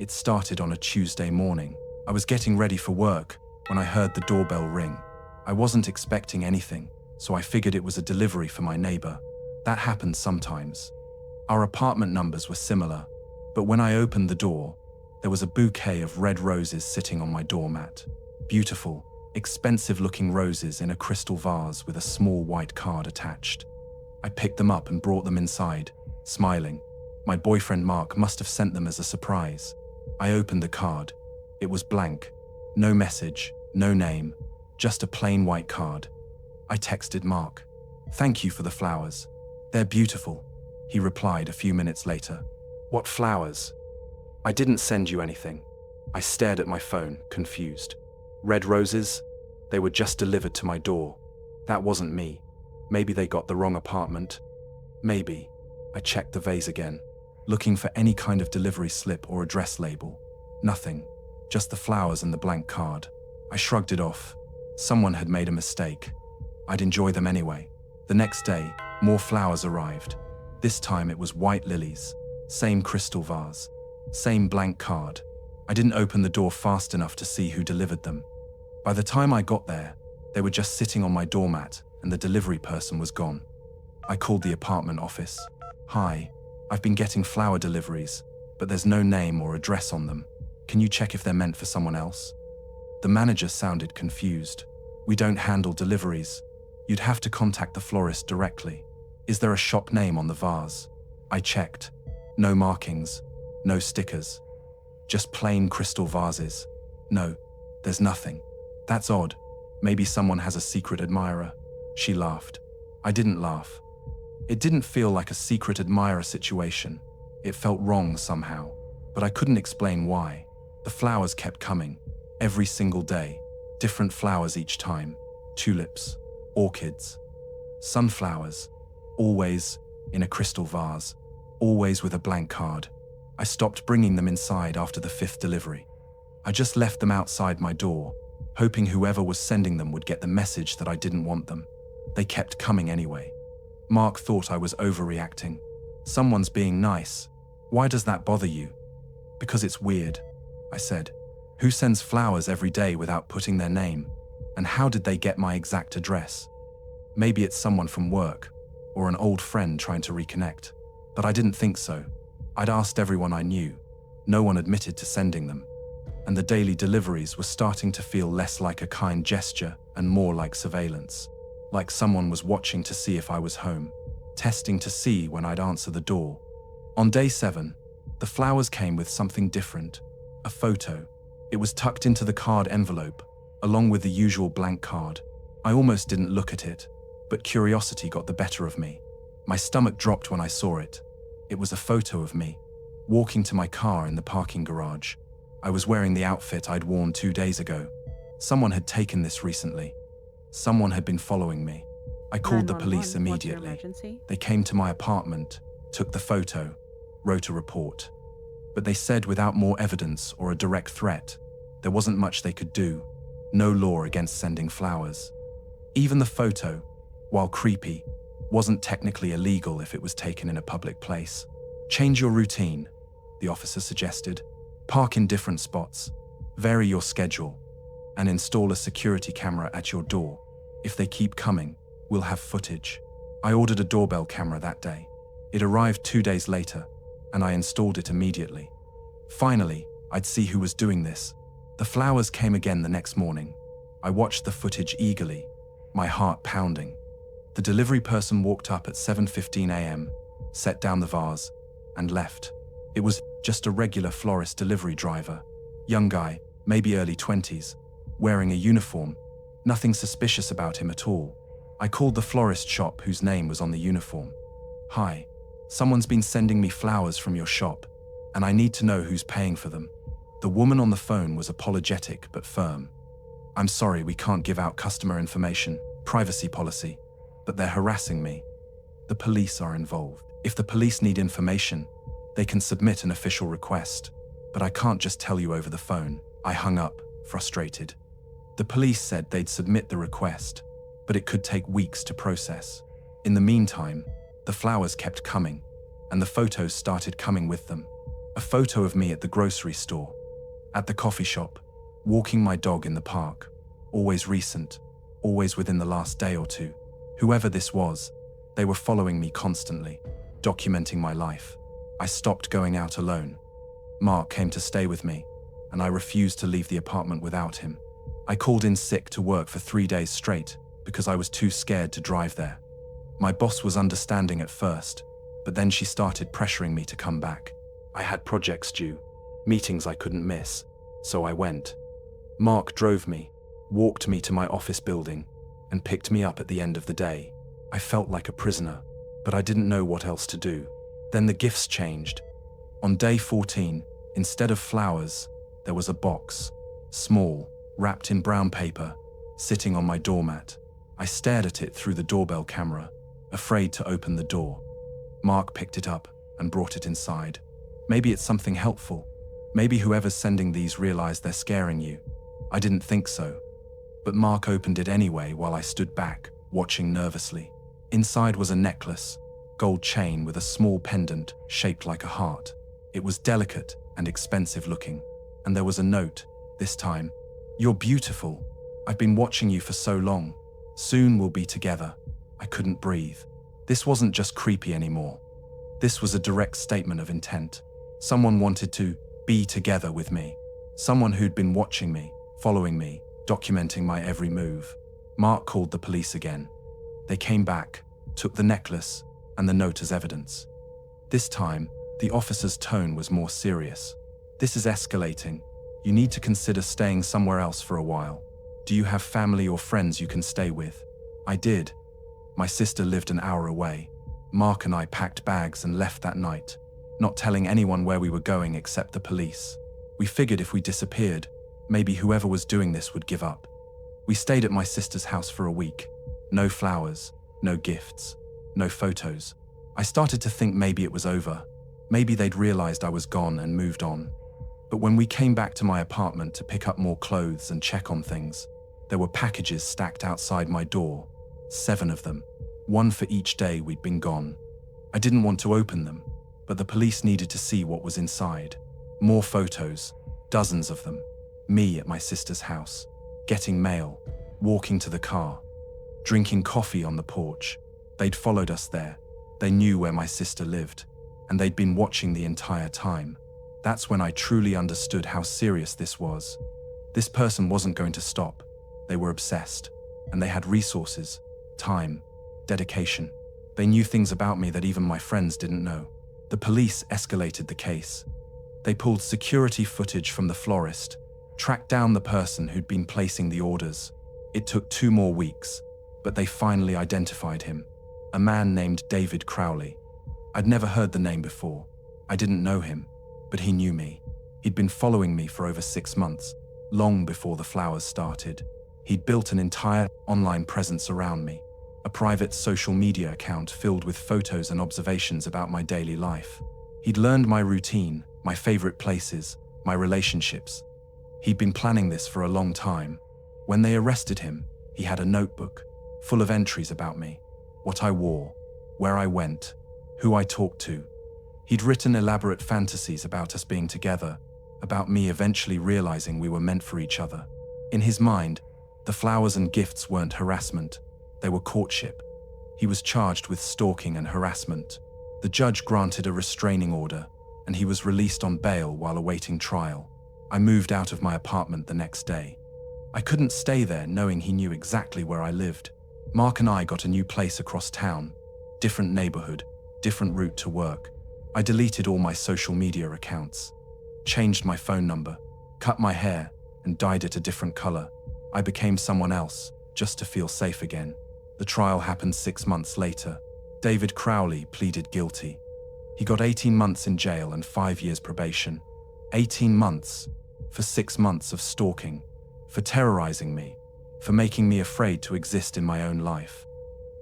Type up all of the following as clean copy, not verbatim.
It started on a Tuesday morning. I was getting ready for work when I heard the doorbell ring. I wasn't expecting anything, so I figured it was a delivery for my neighbor. That happens sometimes. Our apartment numbers were similar, but when I opened the door, there was a bouquet of red roses sitting on my doormat. Beautiful, expensive-looking roses in a crystal vase with a small white card attached. I picked them up and brought them inside, smiling. My boyfriend Mark must have sent them as a surprise. I opened the card. It was blank. No message, no name, just a plain white card. I texted Mark. "Thank you for the flowers. They're beautiful," he replied a few minutes later. "What flowers?" "I didn't send you anything." I stared at my phone, confused. "Red roses? They were just delivered to my door. That wasn't me. Maybe they got the wrong apartment. Maybe." I checked the vase again, looking for any kind of delivery slip or address label. Nothing, just the flowers and the blank card. I shrugged it off. Someone had made a mistake. I'd enjoy them anyway. The next day, more flowers arrived. This time it was white lilies, same crystal vase, same blank card. I didn't open the door fast enough to see who delivered them. By the time I got there, they were just sitting on my doormat and the delivery person was gone. I called the apartment office. "Hi, I've been getting flower deliveries, but there's no name or address on them. Can you check if they're meant for someone else?" The manager sounded confused. "We don't handle deliveries. You'd have to contact the florist directly. Is there a shop name on the vase?" I checked. No markings, no stickers. Just plain crystal vases. "No, there's nothing." "That's odd. Maybe someone has a secret admirer." She laughed. I didn't laugh. It didn't feel like a secret admirer situation. It felt wrong somehow, but I couldn't explain why. The flowers kept coming, every single day, different flowers each time. Tulips, orchids, sunflowers, always in a crystal vase, always with a blank card. I stopped bringing them inside after the 5th delivery. I just left them outside my door, hoping whoever was sending them would get the message that I didn't want them. They kept coming anyway. Mark thought I was overreacting. "Someone's being nice. Why does that bother you?" "Because it's weird," I said. "Who sends flowers every day without putting their name? And how did they get my exact address? Maybe it's someone from work, or an old friend trying to reconnect. But I didn't think so. I'd asked everyone I knew. No one admitted to sending them. And the daily deliveries were starting to feel less like a kind gesture and more like surveillance. Like someone was watching to see if I was home, testing to see when I'd answer the door. On day 7, the flowers came with something different. A photo. It was tucked into the card envelope, along with the usual blank card. I almost didn't look at it, but curiosity got the better of me. My stomach dropped when I saw it. It was a photo of me, walking to my car in the parking garage. I was wearing the outfit I'd worn 2 days ago. Someone had taken this recently. Someone had been following me. I called the police 911, what's your immediately. emergency? They came to my apartment, took the photo, wrote a report. But they said without more evidence or a direct threat, there wasn't much they could do. No law against sending flowers. Even the photo, while creepy, wasn't technically illegal if it was taken in a public place. "Change your routine," the officer suggested. "Park in different spots, vary your schedule, and install a security camera at your door. If they keep coming, we'll have footage." I ordered a doorbell camera that day. It arrived 2 days later, and I installed it immediately. Finally, I'd see who was doing this. The flowers came again the next morning. I watched the footage eagerly, my heart pounding. The delivery person walked up at 7:15 a.m., set down the vase, and left. It was just a regular florist delivery driver. Young guy, maybe early 20s, wearing a uniform. Nothing suspicious about him at all. I called the florist shop whose name was on the uniform. "Hi, someone's been sending me flowers from your shop, and I need to know who's paying for them." The woman on the phone was apologetic but firm. "I'm sorry, we can't give out customer information, privacy policy, but they're harassing me. The police are involved. If the police need information, they can submit an official request, but I can't just tell you over the phone." I hung up, frustrated. The police said they'd submit the request, but it could take weeks to process. In the meantime, the flowers kept coming, and the photos started coming with them. A photo of me at the grocery store, at the coffee shop, walking my dog in the park. Always recent, always within the last day or two. Whoever this was, they were following me constantly, documenting my life. I stopped going out alone. Mark came to stay with me, and I refused to leave the apartment without him. I called in sick to work for 3 days straight because I was too scared to drive there. My boss was understanding at first, but then she started pressuring me to come back. I had projects due, meetings I couldn't miss, so I went. Mark drove me, walked me to my office building, and picked me up at the end of the day. I felt like a prisoner, but I didn't know what else to do. Then the gifts changed. On day 14, instead of flowers, there was a box, small, wrapped in brown paper, sitting on my doormat. I stared at it through the doorbell camera, afraid to open the door. Mark picked it up and brought it inside. Maybe it's something helpful. Maybe whoever's sending these realized they're scaring you. I didn't think so. But Mark opened it anyway while I stood back, watching nervously. Inside was a necklace, gold chain with a small pendant shaped like a heart. It was delicate and expensive looking. And there was a note, this time. "You're beautiful. I've been watching you for so long. Soon we'll be together." I couldn't breathe. This wasn't just creepy anymore. This was a direct statement of intent. Someone wanted to be together with me. Someone who'd been watching me, following me, documenting my every move. Mark called the police again. They came back, took the necklace and the note as evidence. This time, the officer's tone was more serious. "This is escalating. You need to consider staying somewhere else for a while. Do you have family or friends you can stay with?" I did. My sister lived an hour away. Mark and I packed bags and left that night, not telling anyone where we were going except the police. We figured if we disappeared, maybe whoever was doing this would give up. We stayed at my sister's house for a week. No flowers, no gifts, no photos. I started to think maybe it was over. Maybe they'd realized I was gone and moved on. But when we came back to my apartment to pick up more clothes and check on things, there were packages stacked outside my door, 7 of them, one for each day we'd been gone. I didn't want to open them, but the police needed to see what was inside. More photos, dozens of them. Me at my sister's house, getting mail, walking to the car, drinking coffee on the porch. They'd followed us there. They knew where my sister lived, and they'd been watching the entire time. That's when I truly understood how serious this was. This person wasn't going to stop. They were obsessed, and they had resources, time, dedication. They knew things about me that even my friends didn't know. The police escalated the case. They pulled security footage from the florist, tracked down the person who'd been placing the orders. It took 2 more weeks, but they finally identified him. A man named David Crowley. I'd never heard the name before. I didn't know him, but he knew me. He'd been following me for over 6 months, long before the flowers started. He'd built an entire online presence around me, a private social media account filled with photos and observations about my daily life. He'd learned my routine, my favorite places, my relationships. He'd been planning this for a long time. When they arrested him, he had a notebook full of entries about me, what I wore, where I went, who I talked to. He'd written elaborate fantasies about us being together, about me eventually realizing we were meant for each other. In his mind, the flowers and gifts weren't harassment, they were courtship. He was charged with stalking and harassment. The judge granted a restraining order, and he was released on bail while awaiting trial. I moved out of my apartment the next day. I couldn't stay there knowing he knew exactly where I lived. Mark and I got a new place across town, different neighborhood, different route to work. I deleted all my social media accounts, changed my phone number, cut my hair, and dyed it a different color. I became someone else, just to feel safe again. The trial happened 6 months later. David Crowley pleaded guilty. He got 18 months in jail and 5 years probation. 18 months for 6 months of stalking, for terrorizing me, for making me afraid to exist in my own life.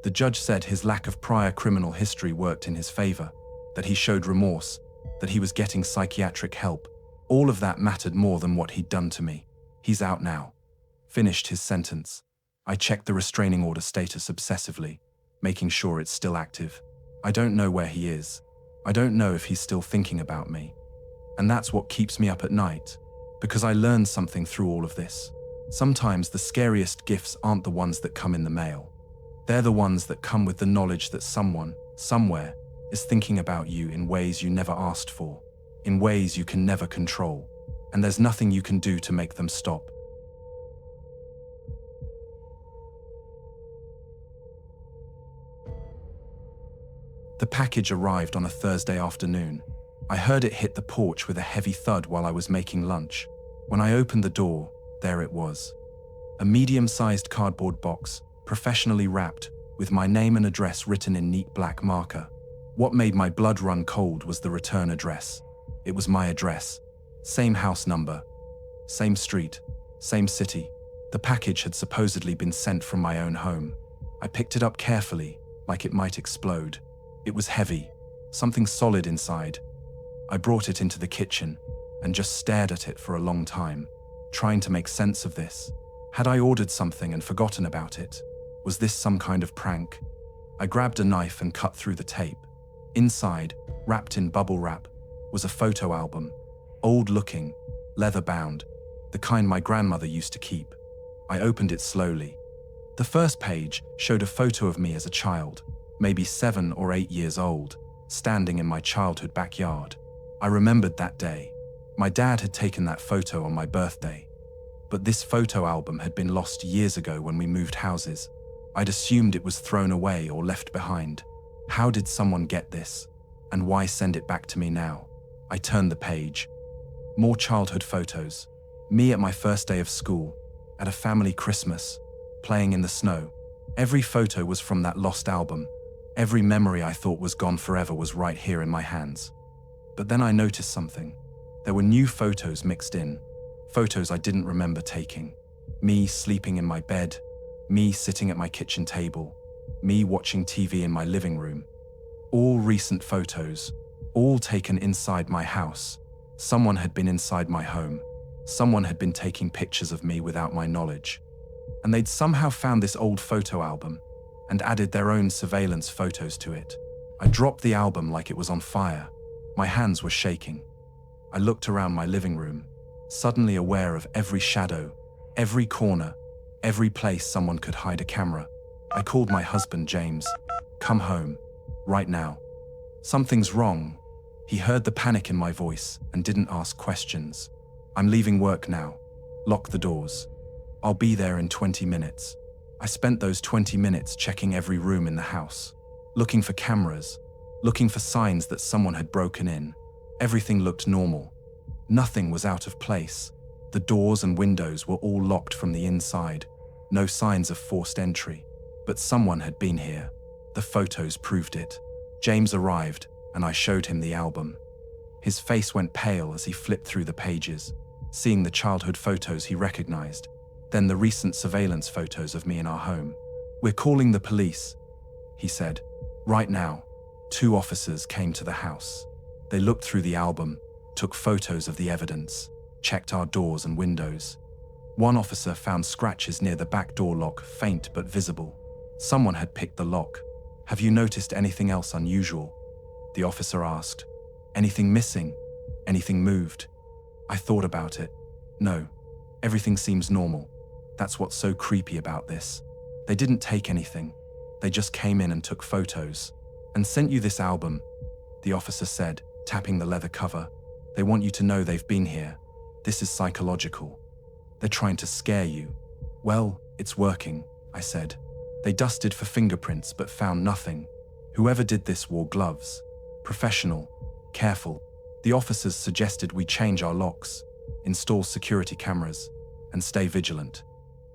The judge said his lack of prior criminal history worked in his favor, that he showed remorse, that he was getting psychiatric help. All of that mattered more than what he'd done to me. He's out now. Finished his sentence. I checked the restraining order status obsessively, making sure it's still active. I don't know where he is. I don't know if he's still thinking about me. And that's what keeps me up at night, because I learned something through all of this. Sometimes the scariest gifts aren't the ones that come in the mail. They're the ones that come with the knowledge that someone, somewhere, is thinking about you in ways you never asked for, in ways you can never control, and there's nothing you can do to make them stop. The package arrived on a Thursday afternoon. I heard it hit the porch with a heavy thud while I was making lunch. When I opened the door, there it was. A medium-sized cardboard box, professionally wrapped, with my name and address written in neat black marker. What made my blood run cold was the return address. It was my address. Same house number. Same street. Same city. The package had supposedly been sent from my own home. I picked it up carefully, like it might explode. It was heavy, something solid inside. I brought it into the kitchen and just stared at it for a long time, trying to make sense of this. Had I ordered something and forgotten about it? Was this some kind of prank? I grabbed a knife and cut through the tape. Inside, wrapped in bubble wrap, was a photo album. Old-looking, leather-bound, the kind my grandmother used to keep. I opened it slowly. The first page showed a photo of me as a child, maybe 7 or 8 years old, standing in my childhood backyard. I remembered that day. My dad had taken that photo on my birthday. But this photo album had been lost years ago when we moved houses. I'd assumed it was thrown away or left behind. How did someone get this? And why send it back to me now? I turned the page. More childhood photos. Me at my first day of school, at a family Christmas, playing in the snow. Every photo was from that lost album. Every memory I thought was gone forever was right here in my hands. But then I noticed something. There were new photos mixed in. Photos I didn't remember taking. Me sleeping in my bed. Me sitting at my kitchen table. Me watching TV in my living room. All recent photos. All taken inside my house. Someone had been inside my home. Someone had been taking pictures of me without my knowledge. And they'd somehow found this old photo album and added their own surveillance photos to it. I dropped the album like it was on fire. My hands were shaking. I looked around my living room, suddenly aware of every shadow, every corner, every place someone could hide a camera. I called my husband, James. Come home, right now. Something's wrong. He heard the panic in my voice and didn't ask questions. I'm leaving work now. Lock the doors. I'll be there in 20 minutes. I spent those 20 minutes checking every room in the house, looking for cameras, looking for signs that someone had broken in. Everything looked normal. Nothing was out of place. The doors and windows were all locked from the inside. No signs of forced entry. But someone had been here. The photos proved it. James arrived, and I showed him the album. His face went pale as he flipped through the pages, seeing the childhood photos he recognized, then the recent surveillance photos of me in our home. We're calling the police, he said. Right now. 2 officers came to the house. They looked through the album, took photos of the evidence, checked our doors and windows. One officer found scratches near the back door lock, faint but visible. Someone had picked the lock. Have you noticed anything else unusual? The officer asked. Anything missing? Anything moved? I thought about it. No. Everything seems normal. That's what's so creepy about this. They didn't take anything. They just came in and took photos. And sent you this album, the officer said, tapping the leather cover. They want you to know they've been here. This is psychological. They're trying to scare you. Well, it's working, I said. They dusted for fingerprints but found nothing. Whoever did this wore gloves. Professional. Careful. The officers suggested we change our locks, install security cameras, and stay vigilant.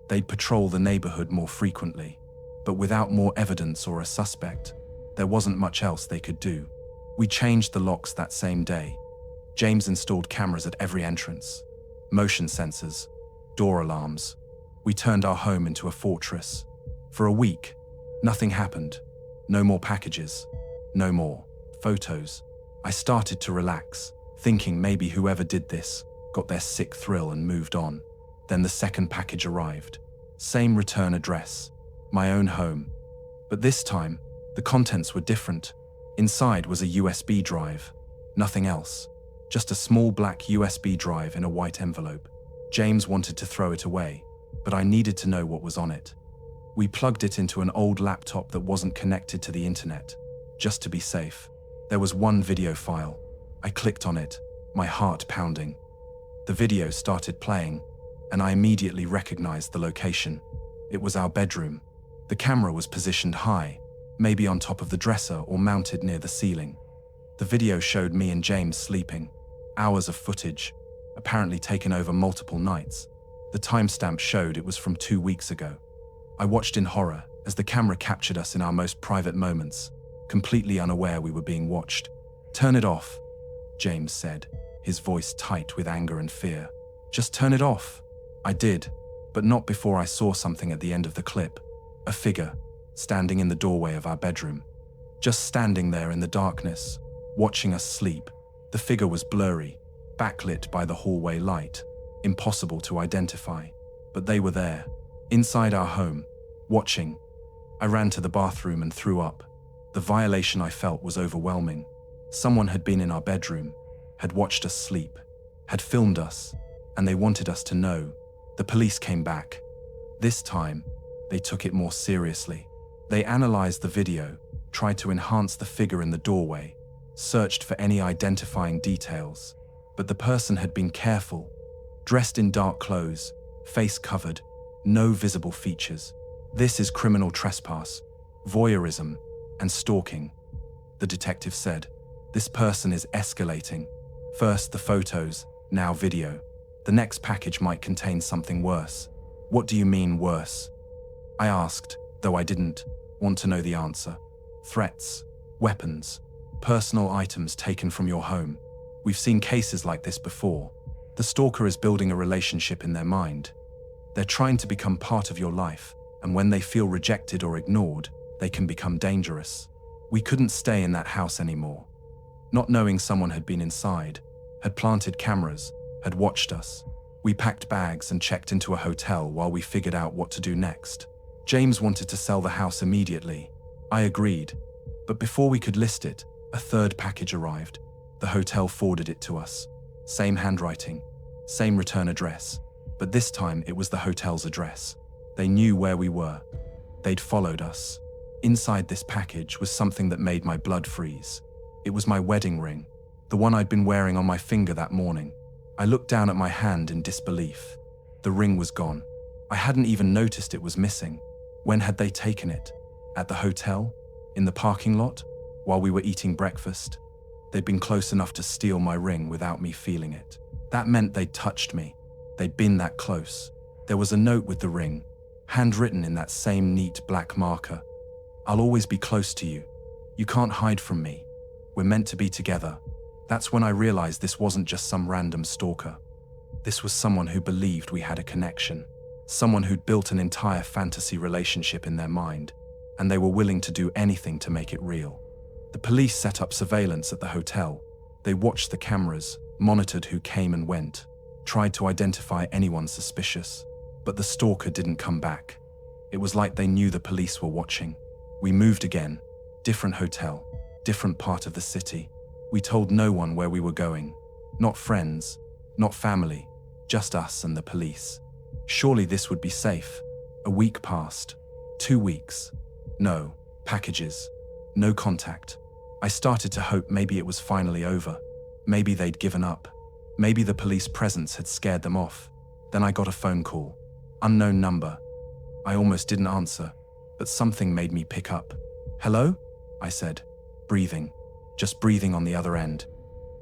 They'd patrol the neighborhood more frequently. But without more evidence or a suspect, there wasn't much else they could do. We changed the locks that same day. James installed cameras at every entrance, motion sensors, door alarms. We turned our home into a fortress. For a week, nothing happened. No more packages. No more photos. I started to relax, thinking maybe whoever did this got their sick thrill and moved on. Then the second package arrived. Same return address, my own home. But this time, the contents were different. Inside was a USB drive. Nothing else. just a small black USB drive in a white envelope. James wanted to throw it away, but I needed to know what was on it. We plugged it into an old laptop that wasn't connected to the internet, just to be safe. There was one video file. I clicked on it, my heart pounding. The video started playing, and I immediately recognized the location. It was our bedroom. The camera was positioned high, maybe on top of the dresser or mounted near the ceiling. The video showed me and James sleeping. Hours of footage, apparently taken over multiple nights. The timestamp showed it was from 2 weeks ago. I watched in horror as the camera captured us in our most private moments, completely unaware we were being watched. "Turn it off," James said, his voice tight with anger and fear. "Just turn it off." I did, but not before I saw something at the end of the clip. A figure, standing in the doorway of our bedroom. Just standing there in the darkness, watching us sleep. The figure was blurry, backlit by the hallway light, impossible to identify. But they were there, inside our home, watching. I ran to the bathroom and threw up. The violation I felt was overwhelming. Someone had been in our bedroom, had watched us sleep, had filmed us, and they wanted us to know. The police came back. This time, they took it more seriously. They analyzed the video, tried to enhance the figure in the doorway, searched for any identifying details. But the person had been careful, dressed in dark clothes, face covered, no visible features. "This is criminal trespass, voyeurism, and stalking," the detective said. "This person is escalating. First the photos, now video. The next package might contain something worse." "What do you mean worse?" I asked, though I didn't want to know the answer. "Threats, weapons, personal items taken from your home. We've seen cases like this before. The stalker is building a relationship in their mind. They're trying to become part of your life, and when they feel rejected or ignored, they can become dangerous." We couldn't stay in that house anymore. Not knowing someone had been inside, had planted cameras, had watched us. We packed bags and checked into a hotel while we figured out what to do next. James wanted to sell the house immediately. I agreed, but before we could list it, a third package arrived. The hotel forwarded it to us. Same handwriting, same return address, but this time it was the hotel's address. They knew where we were. They'd followed us. Inside this package was something that made my blood freeze. It was my wedding ring, the one I'd been wearing on my finger that morning. I looked down at my hand in disbelief. The ring was gone. I hadn't even noticed it was missing. When had they taken it? At the hotel? In the parking lot? While we were eating breakfast? They'd been close enough to steal my ring without me feeling it. That meant they'd touched me. They'd been that close. There was a note with the ring, handwritten in that same neat black marker. "I'll always be close to you. You can't hide from me. We're meant to be together." That's when I realized this wasn't just some random stalker. This was someone who believed we had a connection. Someone who'd built an entire fantasy relationship in their mind, and they were willing to do anything to make it real. The police set up surveillance at the hotel. They watched the cameras, monitored who came and went, tried to identify anyone suspicious. But the stalker didn't come back. It was like they knew the police were watching. We moved again. Different hotel, different part of the city. We told no one where we were going. Not friends, not family, just us and the police. Surely this would be safe. A week passed. 2 weeks. No packages. No contact. I started to hope maybe it was finally over. Maybe they'd given up. Maybe the police presence had scared them off. Then I got a phone call. Unknown number. I almost didn't answer, but something made me pick up. "Hello?" I said, breathing, just breathing on the other end.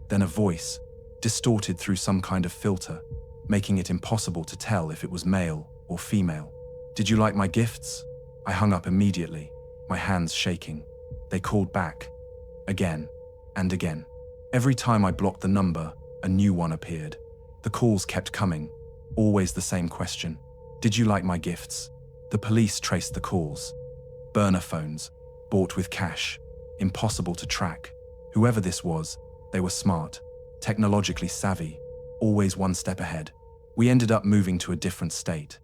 Then a voice, distorted through some kind of filter, making it impossible to tell if it was male or female. "Did you like my gifts?" I hung up immediately, my hands shaking. They called back, again and again. Every time I blocked the number, a new one appeared. The calls kept coming, always the same question. "Did you like my gifts?" The police traced the calls. Burner phones, bought with cash, impossible to track. Whoever this was, they were smart, technologically savvy, always one step ahead. We ended up moving to a different state.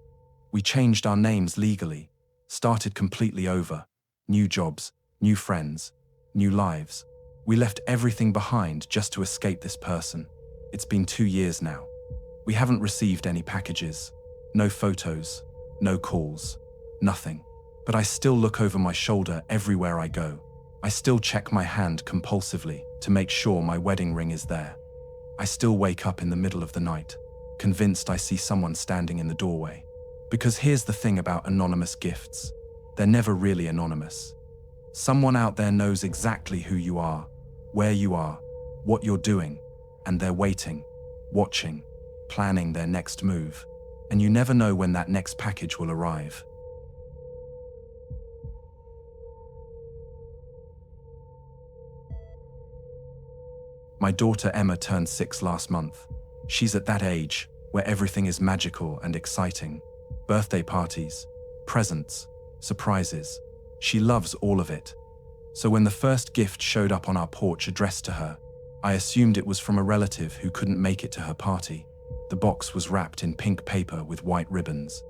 We changed our names legally, started completely over. New jobs, new friends, new lives. We left everything behind just to escape this person. It's been 2 years now. We haven't received any packages, no photos, no calls, nothing. But I still look over my shoulder everywhere I go. I still check my hand compulsively to make sure my wedding ring is there. I still wake up in the middle of the night, convinced I see someone standing in the doorway. Because here's the thing about anonymous gifts. They're never really anonymous. Someone out there knows exactly who you are, where you are, what you're doing, and they're waiting, watching, planning their next move. And you never know when that next package will arrive. My daughter Emma turned 6 last month. She's at that age where everything is magical and exciting. Birthday parties, presents, surprises. She loves all of it. So when the first gift showed up on our porch addressed to her, I assumed it was from a relative who couldn't make it to her party. The box was wrapped in pink paper with white ribbons.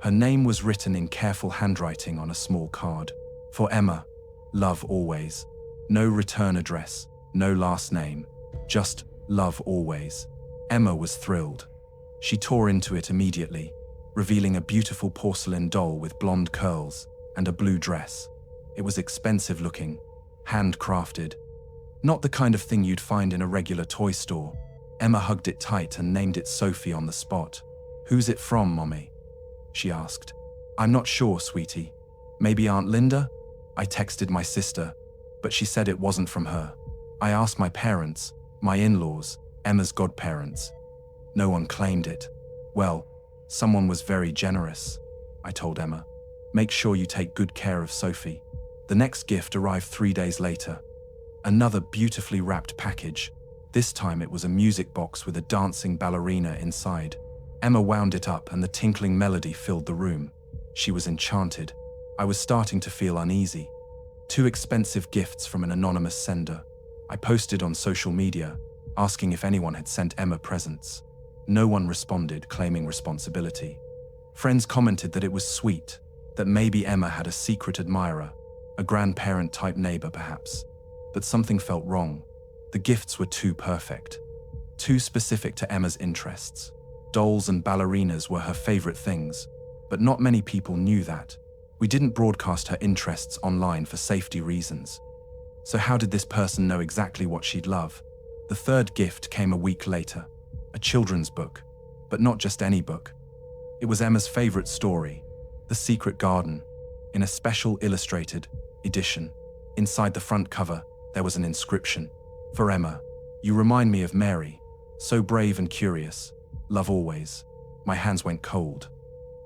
Her name was written in careful handwriting on a small card. For Emma, love always. No return address, no last name, just love always. Emma was thrilled. She tore into it immediately, revealing a beautiful porcelain doll with blonde curls and a blue dress. It was expensive looking, handcrafted. Not the kind of thing you'd find in a regular toy store. Emma hugged it tight and named it Sophie on the spot. "Who's it from, Mommy?" she asked. "I'm not sure, sweetie. Maybe Aunt Linda?" I texted my sister, but she said it wasn't from her. I asked my parents, my in-laws, Emma's godparents. No one claimed it. "Well, someone was very generous," I told Emma. "Make sure you take good care of Sophie." The next gift arrived 3 days later. Another beautifully wrapped package. This time it was a music box with a dancing ballerina inside. Emma wound it up and the tinkling melody filled the room. She was enchanted. I was starting to feel uneasy. 2 expensive gifts from an anonymous sender. I posted on social media, asking if anyone had sent Emma presents. No one responded, claiming responsibility. Friends commented that it was sweet, that maybe Emma had a secret admirer, a grandparent-type neighbor perhaps. But something felt wrong. The gifts were too perfect, too specific to Emma's interests. Dolls and ballerinas were her favorite things, but not many people knew that. We didn't broadcast her interests online for safety reasons. So how did this person know exactly what she'd love? The third gift came a week later, a children's book, but not just any book. It was Emma's favorite story, The Secret Garden, in a special illustrated edition. Inside the front cover, there was an inscription. "For Emma, you remind me of Mary, so brave and curious, love always." My hands went cold.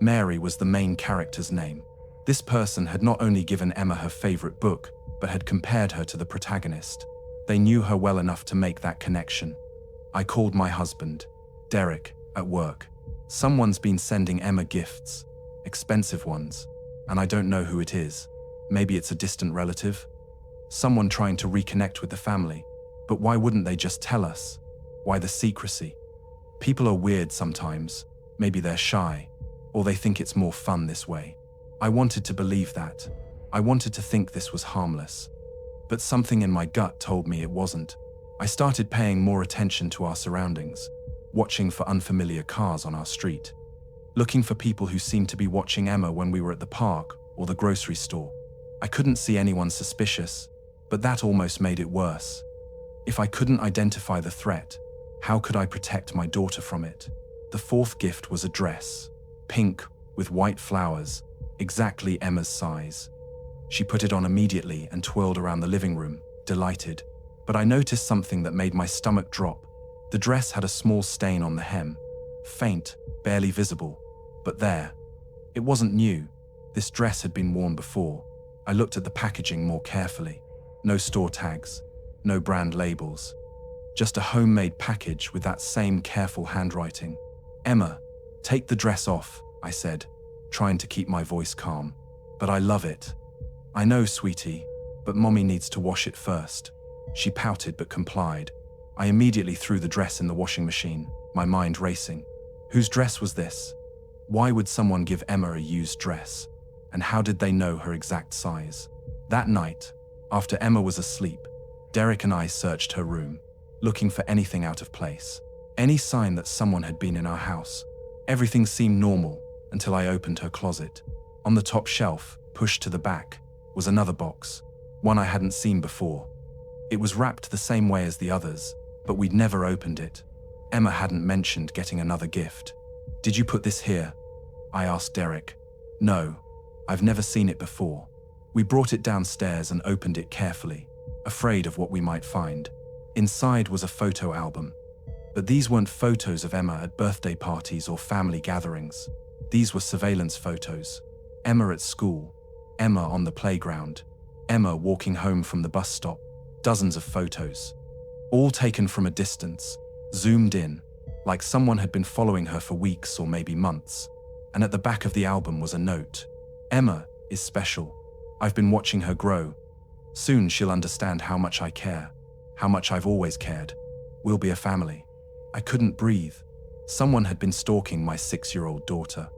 Mary was the main character's name. This person had not only given Emma her favorite book, but had compared her to the protagonist. They knew her well enough to make that connection. I called my husband, Derek, at work. "Someone's been sending Emma gifts, expensive ones, and I don't know who it is. Maybe it's a distant relative? Someone trying to reconnect with the family. But why wouldn't they just tell us? Why the secrecy? People are weird sometimes. Maybe they're shy, or they think it's more fun this way." I wanted to believe that. I wanted to think this was harmless. But something in my gut told me it wasn't. I started paying more attention to our surroundings, watching for unfamiliar cars on our street, looking for people who seemed to be watching Emma when we were at the park or the grocery store. I couldn't see anyone suspicious, but that almost made it worse. If I couldn't identify the threat, how could I protect my daughter from it? The fourth gift was a dress, pink with white flowers, exactly Emma's size. She put it on immediately and twirled around the living room, delighted. But I noticed something that made my stomach drop. The dress had a small stain on the hem, faint, barely visible, but there. It wasn't new. This dress had been worn before. I looked at the packaging more carefully. No store tags, no brand labels. Just a homemade package with that same careful handwriting. "Emma, take the dress off," I said, trying to keep my voice calm. "But I love it." "I know, sweetie, but Mommy needs to wash it first." She pouted but complied. I immediately threw the dress in the washing machine, my mind racing. Whose dress was this? Why would someone give Emma a used dress? And how did they know her exact size? That night, after Emma was asleep, Derek and I searched her room, looking for anything out of place. any sign that someone had been in our house. Everything seemed normal until I opened her closet. On the top shelf, pushed to the back, was another box, one I hadn't seen before. It was wrapped the same way as the others, but we'd never opened it. Emma hadn't mentioned getting another gift. "Did you put this here?" I asked Derek. "No, I've never seen it before." We brought it downstairs and opened it carefully, afraid of what we might find. Inside was a photo album. But these weren't photos of Emma at birthday parties or family gatherings. These were surveillance photos. Emma at school, Emma on the playground, Emma walking home from the bus stop. Dozens of photos, all taken from a distance, zoomed in, like someone had been following her for weeks or maybe months. And at the back of the album was a note. "Emma is special. I've been watching her grow. Soon she'll understand how much I care, how much I've always cared. We'll be a family." I couldn't breathe. Someone had been stalking my 6-year-old daughter,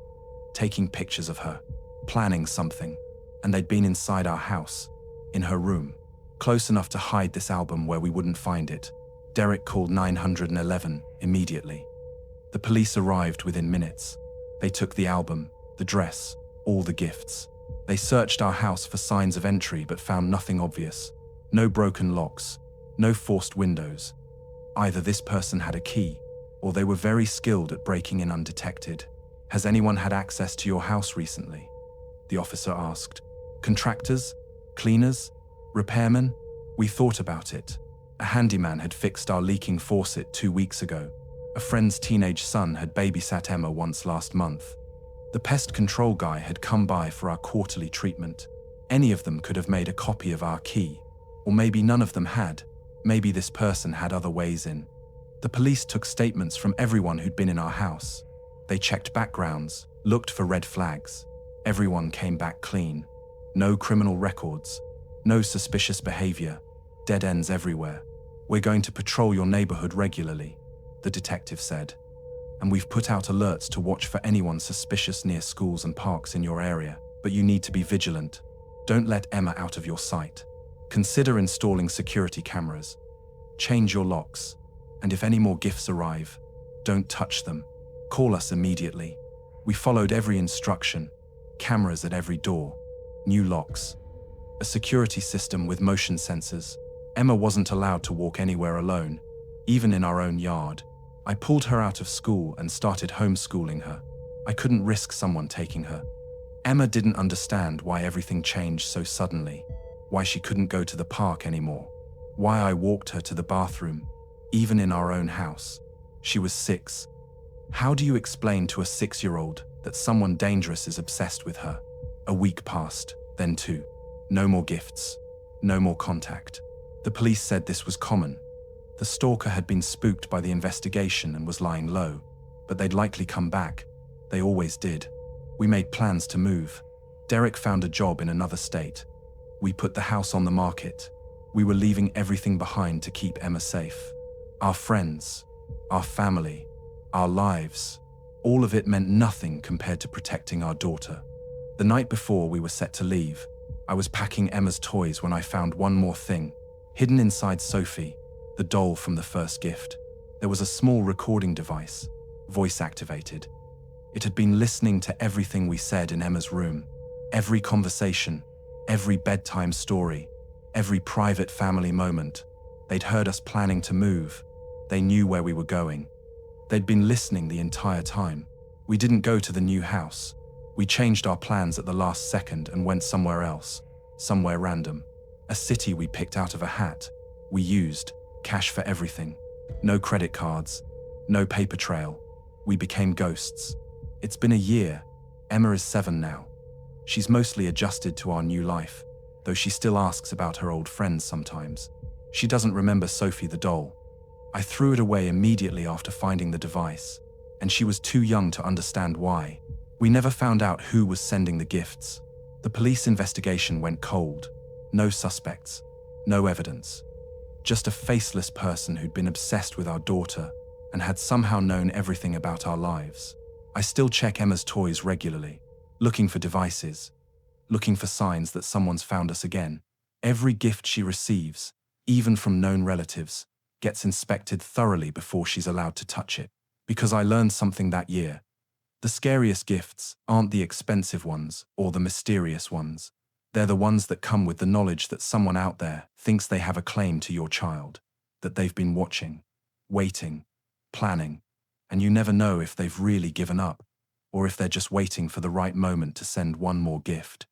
taking pictures of her, planning something, and they'd been inside our house, in her room, close enough to hide this album where we wouldn't find it. Derek called 911 immediately. The police arrived within minutes. They took the album, the dress, all the gifts. They searched our house for signs of entry but found nothing obvious. No broken locks, no forced windows. Either this person had a key, or they were very skilled at breaking in undetected. "Has anyone had access to your house recently?" the officer asked. "Contractors? Cleaners? Repairmen?" We thought about it. A handyman had fixed our leaking faucet 2 weeks ago. A friend's teenage son had babysat Emma once last month. The pest control guy had come by for our quarterly treatment. Any of them could have made a copy of our key, or maybe none of them had. Maybe this person had other ways in. The police took statements from everyone who'd been in our house. They checked backgrounds, looked for red flags. Everyone came back clean. No criminal records, no suspicious behavior, dead ends everywhere. "We're going to patrol your neighborhood regularly," the detective said. "And we've put out alerts to watch for anyone suspicious near schools and parks in your area. But you need to be vigilant. Don't let Emma out of your sight. Consider installing security cameras. Change your locks. And if any more gifts arrive, don't touch them. Call us immediately." We followed every instruction. Cameras at every door. New locks. A security system with motion sensors. Emma wasn't allowed to walk anywhere alone, even in our own yard. I pulled her out of school and started homeschooling her. I couldn't risk someone taking her. Emma didn't understand why everything changed so suddenly, why she couldn't go to the park anymore, why I walked her to the bathroom, even in our own house. She was 6. How do you explain to a 6-year-old that someone dangerous is obsessed with her? A week passed, then 2. No more gifts, no more contact. The police said this was common. The stalker had been spooked by the investigation and was lying low, but they'd likely come back. They always did. We made plans to move. Derek found a job in another state. We put the house on the market. We were leaving everything behind to keep Emma safe. Our friends, our family, our lives, all of it meant nothing compared to protecting our daughter. The night before we were set to leave, I was packing Emma's toys when I found one more thing, hidden inside Sophie, the doll from the first gift. There was a small recording device, voice-activated. It had been listening to everything we said in Emma's room, every conversation, every bedtime story, every private family moment. They'd heard us planning to move. They knew where we were going. They'd been listening the entire time. We didn't go to the new house. We changed our plans at the last second and went somewhere else, somewhere random. A city we picked out of a hat. We used cash for everything. No credit cards, no paper trail. We became ghosts. It's been a year. Emma is 7 now. She's mostly adjusted to our new life, though she still asks about her old friends sometimes. She doesn't remember Sophie the doll. I threw it away immediately after finding the device, and she was too young to understand why. We never found out who was sending the gifts. The police investigation went cold. No suspects, no evidence. Just a faceless person who'd been obsessed with our daughter and had somehow known everything about our lives. I still check Emma's toys regularly, looking for devices, looking for signs that someone's found us again. Every gift she receives, even from known relatives, gets inspected thoroughly before she's allowed to touch it. Because I learned something that year. The scariest gifts aren't the expensive ones or the mysterious ones. They're the ones that come with the knowledge that someone out there thinks they have a claim to your child, that they've been watching, waiting, planning, and you never know if they've really given up or if they're just waiting for the right moment to send one more gift.